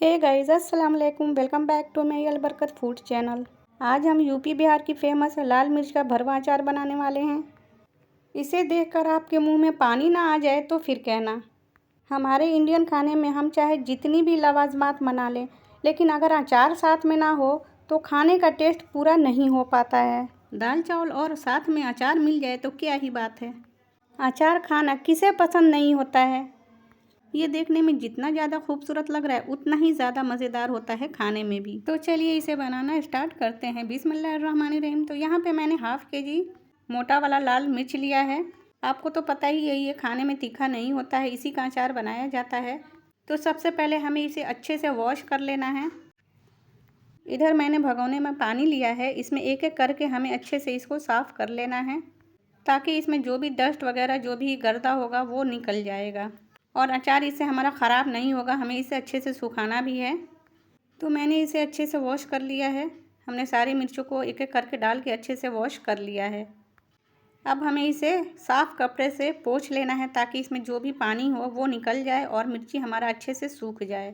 हे guys, अस्सलाम वालेकुम। Welcome back to my Albarkat food channel. आज हम यूपी बिहार की फेमस लाल मिर्च का भरवा अचार बनाने वाले हैं। इसे देखकर आपके मुंह में पानी ना आ जाए तो फिर कहना। हमारे इंडियन खाने में हम चाहे जितनी भी लवाजमात बना लें, लेकिन अगर अचार साथ में ना हो तो खाने का टेस्ट पूरा नहीं हो पाता है। दाल चावल और साथ में अचार मिल जाए तो क्या ही बात है। अचार खाना किसे पसंद नहीं होता है। ये देखने में जितना ज़्यादा खूबसूरत लग रहा है उतना ही ज़्यादा मज़ेदार होता है खाने में भी। तो चलिए इसे बनाना स्टार्ट करते हैं। बिस्मिल्लाहिर्रहमानिर्रहीम। तो यहाँ पे मैंने हाफ़ केजी मोटा वाला लाल मिर्च लिया है। आपको तो पता ही है ये खाने में तीखा नहीं होता है, इसी का अचार बनाया जाता है। तो सबसे पहले हमें इसे अच्छे से वॉश कर लेना है। इधर मैंने भगोने में पानी लिया है, इसमें एक एक करके हमें अच्छे से इसको साफ़ कर लेना है, ताकि इसमें जो भी डस्ट वगैरह जो भी गर्दा होगा वो निकल जाएगा और अचार इससे हमारा ख़राब नहीं होगा। हमें इसे अच्छे से सुखाना भी है। तो मैंने इसे अच्छे से वॉश कर लिया है। हमने सारी मिर्चों को एक एक करके डाल के अच्छे से वॉश कर लिया है। अब हमें इसे साफ़ कपड़े से पोंछ लेना है, ताकि इसमें जो भी पानी हो वो निकल जाए और मिर्ची हमारा अच्छे से सूख जाए।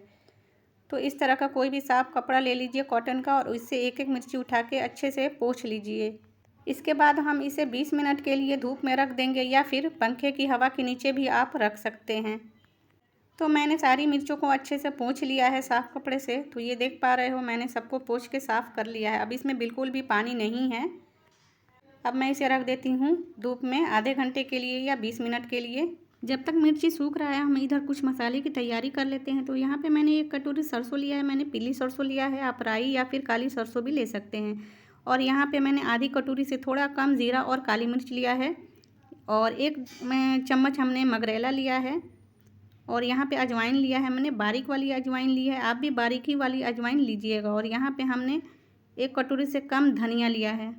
तो इस तरह का कोई भी साफ़ कपड़ा ले लीजिए कॉटन का, और इससे एक एक मिर्ची उठा के अच्छे से पोंछ लीजिए। इसके बाद हम इसे 20 मिनट के लिए धूप में रख देंगे, या फिर पंखे की हवा के नीचे भी आप रख सकते हैं। तो मैंने सारी मिर्चों को अच्छे से पोंछ लिया है साफ़ कपड़े से। तो ये देख पा रहे हो, मैंने सबको पोंछ के साफ़ कर लिया है। अब इसमें बिल्कुल भी पानी नहीं है। अब मैं इसे रख देती हूँ धूप में आधे घंटे के लिए या 20 मिनट के लिए। जब तक मिर्ची सूख रहा है हम इधर कुछ मसाले की तैयारी कर लेते हैं। तो यहाँ पे मैंने 1 कटोरी सरसों लिया है। मैंने पीली सरसों लिया है, आप राई या फिर काली सरसों भी ले सकते हैं। और यहाँ पे मैंने आधी कटोरी से थोड़ा कम ज़ीरा और काली मिर्च लिया है, और 1 चम्मच हमने मगरेला लिया है, और यहाँ पे अजवाइन लिया है। मैंने बारीक वाली अजवाइन ली है, आप भी बारीकी वाली अजवाइन लीजिएगा। और यहाँ पे हमने 1 कटोरी से कम धनिया लिया है,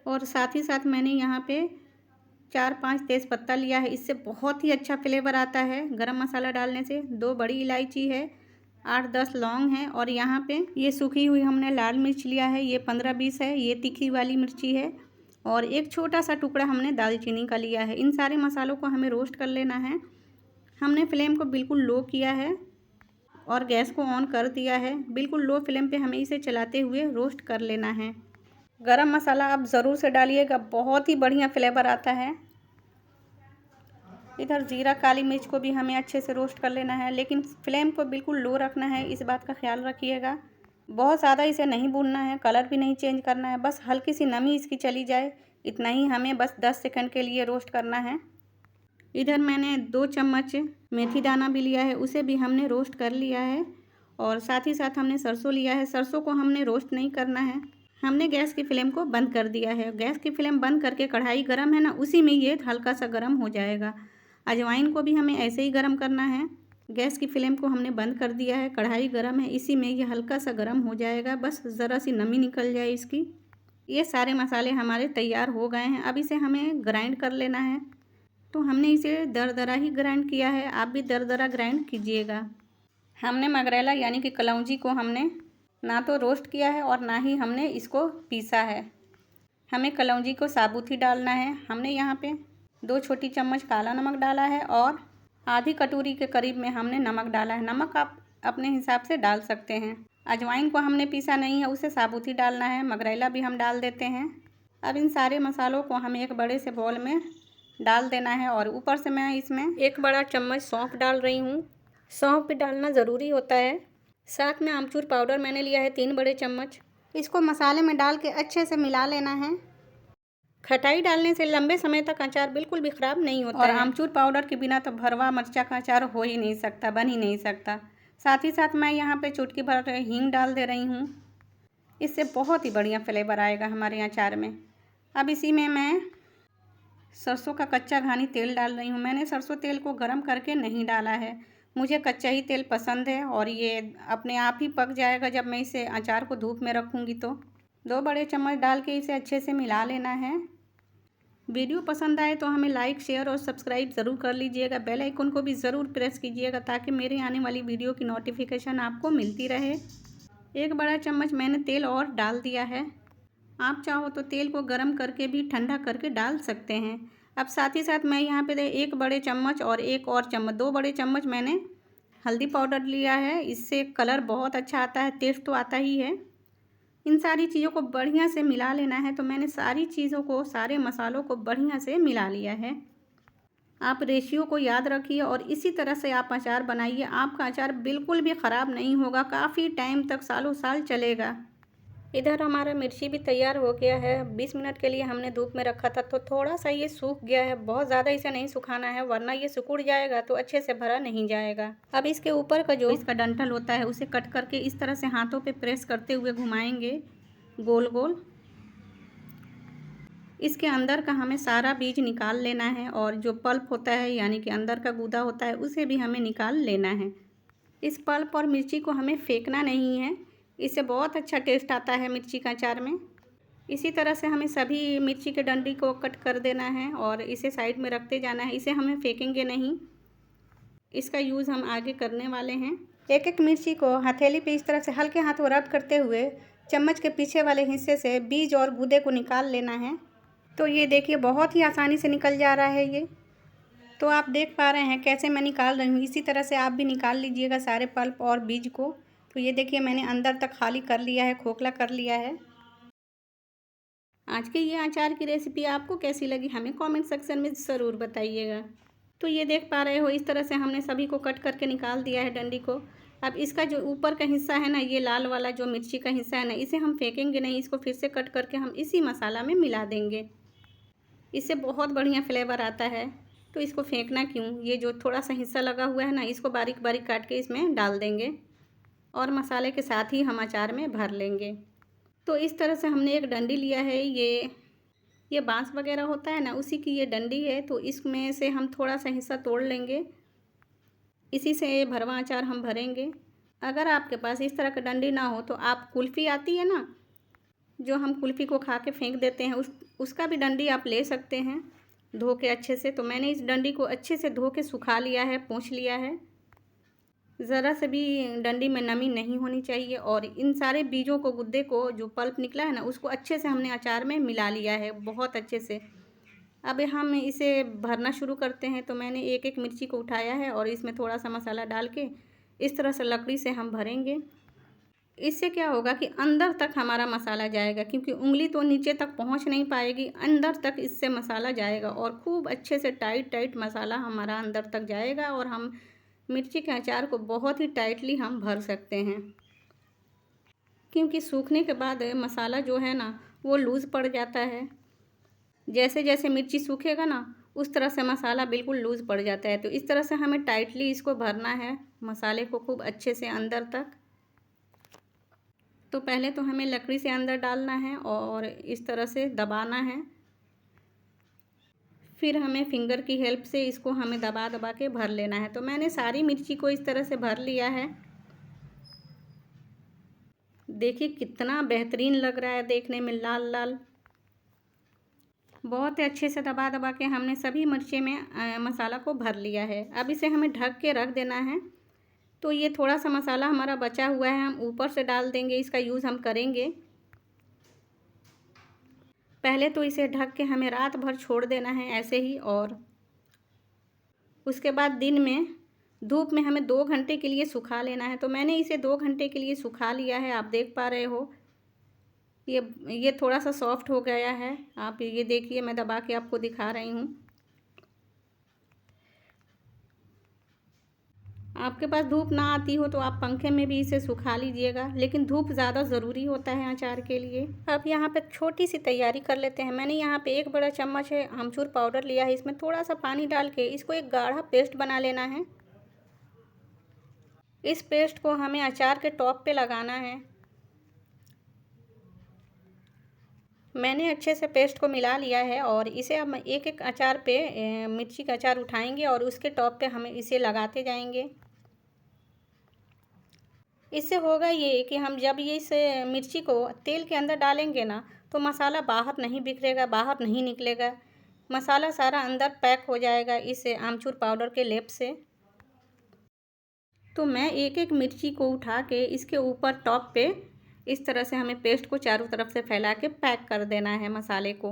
और साथ ही साथ मैंने यहाँ पे 4-5 तेज़पत्ता लिया है। इससे बहुत ही अच्छा फ्लेवर आता है गरम मसाला डालने से। 2 बड़ी इलायची है, 8-10 लौंग है, और यहाँ पे ये सूखी हुई हमने लाल मिर्च लिया है, ये 15-20 है, ये तीखी वाली मिर्ची है, और एक छोटा सा टुकड़ा हमने दालचीनी का लिया है। इन सारे मसालों को हमें रोस्ट कर लेना है। हमने फ्लेम को बिल्कुल लो किया है और गैस को ऑन कर दिया है। बिल्कुल लो फ्लेम पे हमें इसे चलाते हुए रोस्ट कर लेना है। गरम मसाला आप ज़रूर से डालिएगा, बहुत ही बढ़िया फ्लेवर आता है। इधर ज़ीरा काली मिर्च को भी हमें अच्छे से रोस्ट कर लेना है, लेकिन फ्लेम को बिल्कुल लो रखना है, इस बात का ख्याल रखिएगा। बहुत ज़्यादा इसे नहीं भूनना है, कलर भी नहीं चेंज करना है, बस हल्की सी नमी इसकी चली जाए, इतना ही हमें बस 10 सेकंड के लिए रोस्ट करना है। इधर मैंने 2 चम्मच मेथी दाना भी लिया है, उसे भी हमने रोस्ट कर लिया है, और साथ ही साथ हमने सरसों लिया है। सरसों को हमने रोस्ट नहीं करना है, हमने गैस की फ्लेम को बंद कर दिया है। गैस की फ्लेम बंद करके कढ़ाई गरम है ना, उसी में ये हल्का सा गरम हो जाएगा। अजवाइन को भी हमें ऐसे ही गरम करना है। गैस की फ्लेम को हमने बंद कर दिया है, कढ़ाई गरम है, इसी में ये हल्का सा गरम हो जाएगा, बस ज़रा सी नमी निकल जाए इसकी। ये सारे मसाले हमारे तैयार हो गए हैं। अब इसे हमें ग्राइंड कर लेना है। तो हमने इसे दरदरा ही ग्राइंड किया है, आप भी दरदरा ग्राइंड कीजिएगा। हमने मगरेला यानी कि कलौंजी को हमने ना तो रोस्ट किया है और ना ही हमने इसको पीसा है। हमें कलौंजी को साबुत ही डालना है। हमने यहाँ पे 2 छोटी चम्मच काला नमक डाला है, और आधी कटोरी के करीब में हमने नमक डाला है। नमक आप अपने हिसाब से डाल सकते हैं। अजवाइन को हमने पीसा नहीं है, उसे साबुत ही डालना है। मगरेला भी हम डाल देते हैं। अब इन सारे मसालों को हमें एक बड़े से बाउल में डाल देना है, और ऊपर से मैं इसमें 1 बड़ा चम्मच सौंफ डाल रही हूँ। सौंफ भी डालना ज़रूरी होता है। साथ में आमचूर पाउडर मैंने लिया है 3 बड़े चम्मच। इसको मसाले में डाल के अच्छे से मिला लेना है। खटाई डालने से लंबे समय तक अचार बिल्कुल भी ख़राब नहीं होता है। और आमचूर पाउडर के बिना तो भरवा मिर्चा का अचार हो ही नहीं सकता, बन ही नहीं सकता। साथ ही साथ मैं यहाँ पे चुटकी भर हींग डाल दे रही हूँ, इससे बहुत ही बढ़िया फ्लेवर आएगा हमारे अचार में। अब इसी में मैं सरसों का कच्चा घानी तेल डाल रही हूँ। मैंने सरसों तेल को गरम करके नहीं डाला है, मुझे कच्चा ही तेल पसंद है, और ये अपने आप ही पक जाएगा जब मैं इसे अचार को धूप में रखूँगी। तो 2 बड़े चम्मच डाल के इसे अच्छे से मिला लेना है। वीडियो पसंद आए तो हमें लाइक, शेयर और सब्सक्राइब ज़रूर कर लीजिएगा। बेल आइकन को भी ज़रूर प्रेस कीजिएगा, ताकि मेरे आने वाली वीडियो की नोटिफिकेशन आपको मिलती रहे। 1 बड़ा चम्मच मैंने तेल और डाल दिया है। आप चाहो तो तेल को गर्म करके भी ठंडा करके डाल सकते हैं। अब साथ ही साथ मैं यहाँ पे 1 बड़े चम्मच और 1 और चम्मच, 2 बड़े चम्मच मैंने हल्दी पाउडर लिया है, इससे कलर बहुत अच्छा आता है, टेस्ट तो आता ही है। इन सारी चीज़ों को बढ़िया से मिला लेना है। तो मैंने सारी चीज़ों को, सारे मसालों को बढ़िया से मिला लिया है। आप रेशियो को याद रखिए और इसी तरह से आप अचार बनाइए। आपका अचार बिल्कुल भी ख़राब नहीं होगा, काफ़ी टाइम तक, सालों साल चलेगा। इधर हमारा मिर्ची भी तैयार हो गया है। 20 मिनट के लिए हमने धूप में रखा था, तो थोड़ा सा ये सूख गया है। बहुत ज़्यादा इसे नहीं सुखाना है, वरना ये सिकुड़ जाएगा तो अच्छे से भरा नहीं जाएगा। अब इसके ऊपर का जो इसका डंठल होता है उसे कट करके इस तरह से हाथों पे प्रेस करते हुए घुमाएंगे गोल गोल। इसके अंदर का हमें सारा बीज निकाल लेना है और जो पल्प होता है यानी कि अंदर का गूदा होता है उसे भी हमें निकाल लेना है। इस पल्प और मिर्ची को हमें फेंकना नहीं है, इससे बहुत अच्छा टेस्ट आता है मिर्ची का अचार में। इसी तरह से हमें सभी मिर्ची के डंडी को कट कर देना है और इसे साइड में रखते जाना है। इसे हमें फेंकेंगे नहीं, इसका यूज़ हम आगे करने वाले हैं। एक एक मिर्ची को हथेली पे इस तरह से हल्के हाथों रब करते हुए चम्मच के पीछे वाले हिस्से से बीज और गूदे को निकाल लेना है। तो ये देखिए बहुत ही आसानी से निकल जा रहा है ये। तो आप देख पा रहे हैं कैसे मैं निकाल रही हूँ। इसी तरह से आप भी निकाल लीजिएगा सारे पल्प और बीज को। तो ये देखिए मैंने अंदर तक खाली कर लिया है, खोखला कर लिया है। आज की ये अचार की रेसिपी आपको कैसी लगी हमें कमेंट सेक्शन में ज़रूर बताइएगा। तो ये देख पा रहे हो इस तरह से हमने सभी को कट करके निकाल दिया है डंडी को। अब इसका जो ऊपर का हिस्सा है ना, ये लाल वाला जो मिर्ची का हिस्सा है ना, इसे हम फेंकेंगे नहीं। इसको फिर से कट करके हम इसी मसाला में मिला देंगे, इससे बहुत बढ़िया फ्लेवर आता है। तो इसको फेंकना क्यों, ये जो थोड़ा सा हिस्सा लगा हुआ है ना, इसको बारीक बारीक काट के इसमें डाल देंगे और मसाले के साथ ही हम अचार में भर लेंगे। तो इस तरह से हमने एक डंडी लिया है, ये बांस वगैरह होता है ना, उसी की ये डंडी है। तो इसमें से हम थोड़ा सा हिस्सा तोड़ लेंगे, इसी से ये भरवा अचार हम भरेंगे। अगर आपके पास इस तरह का डंडी ना हो तो आप कुल्फ़ी आती है ना, जो हम कुल्फ़ी को खा के फेंक देते हैं, उसका भी डंडी आप ले सकते हैं धो के अच्छे से। तो मैंने इस डंडी को अच्छे से धो के सुखा लिया है, पोंछ लिया है। ज़रा से भी डंडी में नमी नहीं होनी चाहिए। और इन सारे बीजों को, गुद्दे को, जो पल्प निकला है ना, उसको अच्छे से हमने अचार में मिला लिया है, बहुत अच्छे से। अब हम इसे भरना शुरू करते हैं। तो मैंने एक एक मिर्ची को उठाया है और इसमें थोड़ा सा मसाला डाल के इस तरह से लकड़ी से हम भरेंगे। इससे क्या होगा कि अंदर तक हमारा मसाला जाएगा, क्योंकि उंगली तो नीचे तक पहुंच नहीं पाएगी, अंदर तक इससे मसाला जाएगा और खूब अच्छे से टाइट टाइट मसाला हमारा अंदर तक जाएगा और हम मिर्ची के अचार को बहुत ही टाइटली हम भर सकते हैं। क्योंकि सूखने के बाद मसाला जो है ना, वो लूज़ पड़ जाता है। जैसे जैसे मिर्ची सूखेगा ना, उस तरह से मसाला बिल्कुल लूज़ पड़ जाता है। तो इस तरह से हमें टाइटली इसको भरना है, मसाले को खूब अच्छे से अंदर तक। तो पहले तो हमें लकड़ी से अंदर डालना है और इस तरह से दबाना है। फिर हमें फिंगर की हेल्प से इसको हमें दबा दबा के भर लेना है। तो मैंने सारी मिर्ची को इस तरह से भर लिया है। देखिए कितना बेहतरीन लग रहा है देखने में, लाल लाल। बहुत ही अच्छे से दबा दबा के हमने सभी मिर्ची में मसाला को भर लिया है। अब इसे हमें ढक के रख देना है। तो ये थोड़ा सा मसाला हमारा बचा हुआ है, हम ऊपर से डाल देंगे, इसका यूज़ हम करेंगे। पहले तो इसे ढक के हमें रात भर छोड़ देना है ऐसे ही, और उसके बाद दिन में धूप में हमें 2 घंटे के लिए सुखा लेना है। तो मैंने इसे 2 घंटे के लिए सुखा लिया है। आप देख पा रहे हो ये थोड़ा सा सॉफ्ट हो गया है। आप ये देखिए, मैं दबा के आपको दिखा रही हूँ। आपके पास धूप ना आती हो तो आप पंखे में भी इसे सुखा लीजिएगा, लेकिन धूप ज़्यादा ज़रूरी होता है अचार के लिए। अब यहाँ पे छोटी सी तैयारी कर लेते हैं। मैंने यहाँ पे 1 बड़ा चम्मच है आमचूर पाउडर लिया है। इसमें थोड़ा सा पानी डाल के इसको एक गाढ़ा पेस्ट बना लेना है। इस पेस्ट को हमें अचार के टॉप पे लगाना है। मैंने अच्छे से पेस्ट को मिला लिया है और इसे हम एक एक अचार पे मिर्ची का अचार उठाएंगे और उसके टॉप पे हमें इसे लगाते जाएंगे। इससे होगा ये कि हम जब ये इस मिर्ची को तेल के अंदर डालेंगे ना, तो मसाला बाहर नहीं बिखरेगा, बाहर नहीं निकलेगा। मसाला सारा अंदर पैक हो जाएगा इस आमचूर पाउडर के लेप से। तो मैं एक एक मिर्ची को उठा के इसके ऊपर टॉप पे इस तरह से हमें पेस्ट को चारों तरफ से फैला के पैक कर देना है मसाले को।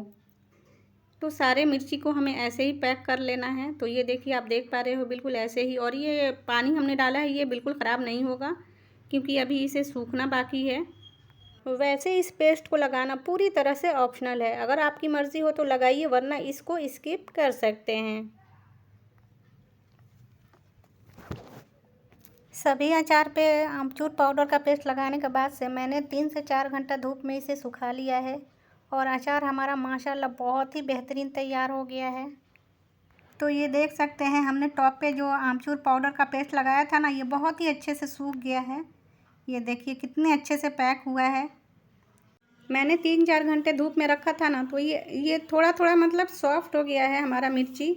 तो सारे मिर्ची को हमें ऐसे ही पैक कर लेना है। तो ये देखिए, आप देख पा रहे हो बिल्कुल ऐसे ही। और ये पानी हमने डाला है, ये बिल्कुल ख़राब नहीं होगा क्योंकि अभी इसे सूखना बाकी है। वैसे इस पेस्ट को लगाना पूरी तरह से ऑप्शनल है, अगर आपकी मर्ज़ी हो तो लगाइए, वरना इसको स्किप कर सकते हैं। सभी अचार पे आमचूर पाउडर का पेस्ट लगाने के बाद से मैंने 3 से 4 घंटा धूप में इसे सुखा लिया है और अचार हमारा माशाल्लाह बहुत ही बेहतरीन तैयार हो गया है। तो ये देख सकते हैं, हमने टॉप पे जो आमचूर पाउडर का पेस्ट लगाया था ना, ये बहुत ही अच्छे से सूख गया है। ये देखिए कितने अच्छे से पैक हुआ है। मैंने 3-4 घंटे धूप में रखा था ना, तो ये थोड़ा थोड़ा मतलब सॉफ्ट हो गया है हमारा मिर्ची।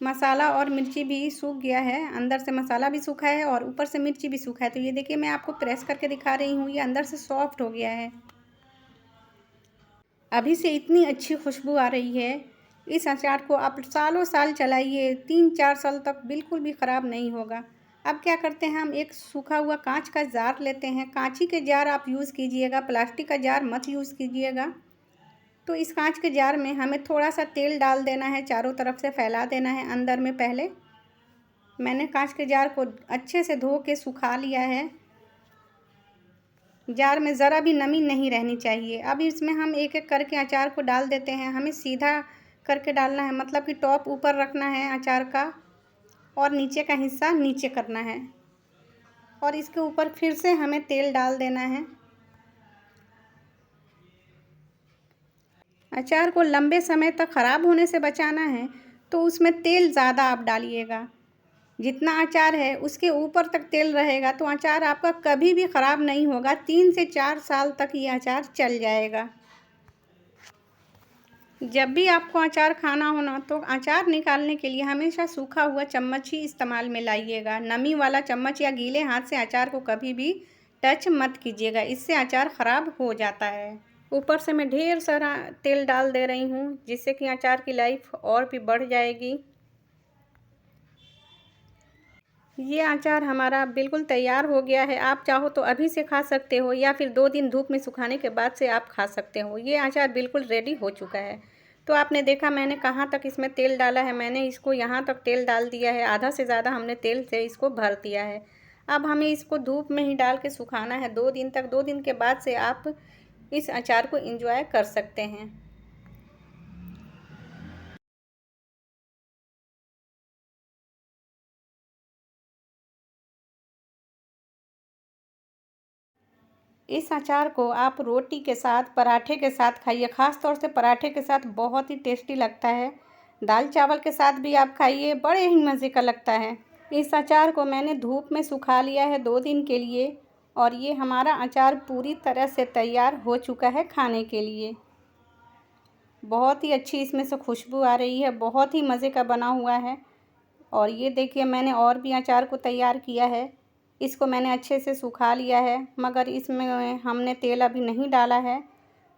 मसाला और मिर्ची भी सूख गया है, अंदर से मसाला भी सूखा है और ऊपर से मिर्ची भी सूखा है। तो ये देखिए, मैं आपको प्रेस करके दिखा रही हूँ, ये अंदर से सॉफ्ट हो गया है। अभी से इतनी अच्छी खुशबू आ रही है। इस अचार को आप सालों साल चलाइए, 3-4 साल तक बिल्कुल भी ख़राब नहीं होगा। अब क्या करते हैं, हम एक सूखा हुआ कांच का जार लेते हैं। कांची के जार आप यूज़ कीजिएगा, प्लास्टिक का जार मत यूज़ कीजिएगा। तो इस कांच के जार में हमें थोड़ा सा तेल डाल देना है, चारों तरफ से फैला देना है अंदर में। पहले मैंने कांच के जार को अच्छे से धो के सुखा लिया है। जार में ज़रा भी नमी नहीं रहनी चाहिए। अब इसमें हम एक एक करके अचार को डाल देते हैं। हमें सीधा करके डालना है, मतलब कि टॉप ऊपर रखना है अचार का और नीचे का हिस्सा नीचे करना है। और इसके ऊपर फिर से हमें तेल डाल देना है। अचार को लंबे समय तक ख़राब होने से बचाना है तो उसमें तेल ज़्यादा आप डालिएगा। जितना अचार है उसके ऊपर तक तेल रहेगा तो अचार आपका कभी भी ख़राब नहीं होगा। 3 से 4 साल तक ये अचार चल जाएगा। जब भी आपको अचार खाना हो ना, तो अचार निकालने के लिए हमेशा सूखा हुआ चम्मच ही इस्तेमाल में लाइएगा। नमी वाला चम्मच या गीले हाथ से अचार को कभी भी टच मत कीजिएगा, इससे अचार ख़राब हो जाता है। ऊपर से मैं ढेर सारा तेल डाल दे रही हूँ, जिससे कि अचार की लाइफ और भी बढ़ जाएगी। ये अचार हमारा बिल्कुल तैयार हो गया है। आप चाहो तो अभी से खा सकते हो या फिर 2 दिन धूप में सुखाने के बाद से आप खा सकते हो। ये अचार बिल्कुल रेडी हो चुका है। तो आपने देखा मैंने कहाँ तक इसमें तेल डाला है। मैंने इसको यहाँ तक तेल डाल दिया है, आधा से ज़्यादा हमने तेल से इसको भर दिया है। अब हमें इसको धूप में ही डाल के सुखाना है 2 दिन तक। 2 दिन के बाद से आप इस अचार को एंजॉय कर सकते हैं। इस अचार को आप रोटी के साथ, पराठे के साथ खाइए। ख़ास तौर से पराठे के साथ बहुत ही टेस्टी लगता है। दाल चावल के साथ भी आप खाइए, बड़े ही मज़े का लगता है। इस अचार को मैंने धूप में सुखा लिया है 2 दिन के लिए और ये हमारा अचार पूरी तरह से तैयार हो चुका है खाने के लिए। बहुत ही अच्छी इसमें से खुशबू आ रही है, बहुत ही मज़े का बना हुआ है। और ये देखिए, मैंने और भी अचार को तैयार किया है। इसको मैंने अच्छे से सुखा लिया है, मगर इसमें हमने तेल अभी नहीं डाला है।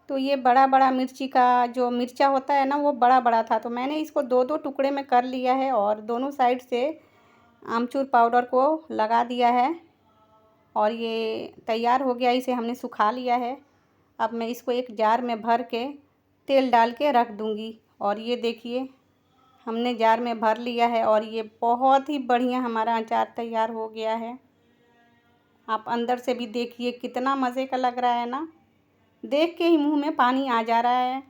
तो ये बड़ा बड़ा मिर्ची का जो मिर्चा होता है ना, वो बड़ा बड़ा था, तो मैंने इसको 2-2 टुकड़े में कर लिया है और दोनों साइड से आमचूर पाउडर को लगा दिया है और ये तैयार हो गया। इसे हमने सुखा लिया है। अब मैं इसको एक जार में भर के तेल डाल के रख दूँगी। और ये देखिए, हमने जार में भर लिया है और ये बहुत ही बढ़िया हमारा अचार तैयार हो गया है। आप अंदर से भी देखिए कितना मज़े का लग रहा है ना, देख के ही मुंह में पानी आ जा रहा है।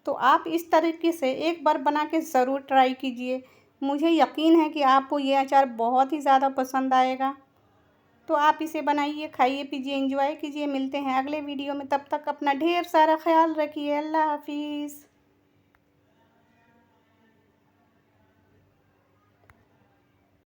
तो आप इस तरीके से एक बार बना के ज़रूर ट्राई कीजिए। मुझे यकीन है कि आपको ये अचार बहुत ही ज़्यादा पसंद आएगा। तो आप इसे बनाइए, खाइए, पीजिए, एंजॉय कीजिए। मिलते हैं अगले वीडियो में, तब तक अपना ढेर सारा ख्याल रखिए। अल्लाह हाफिज़।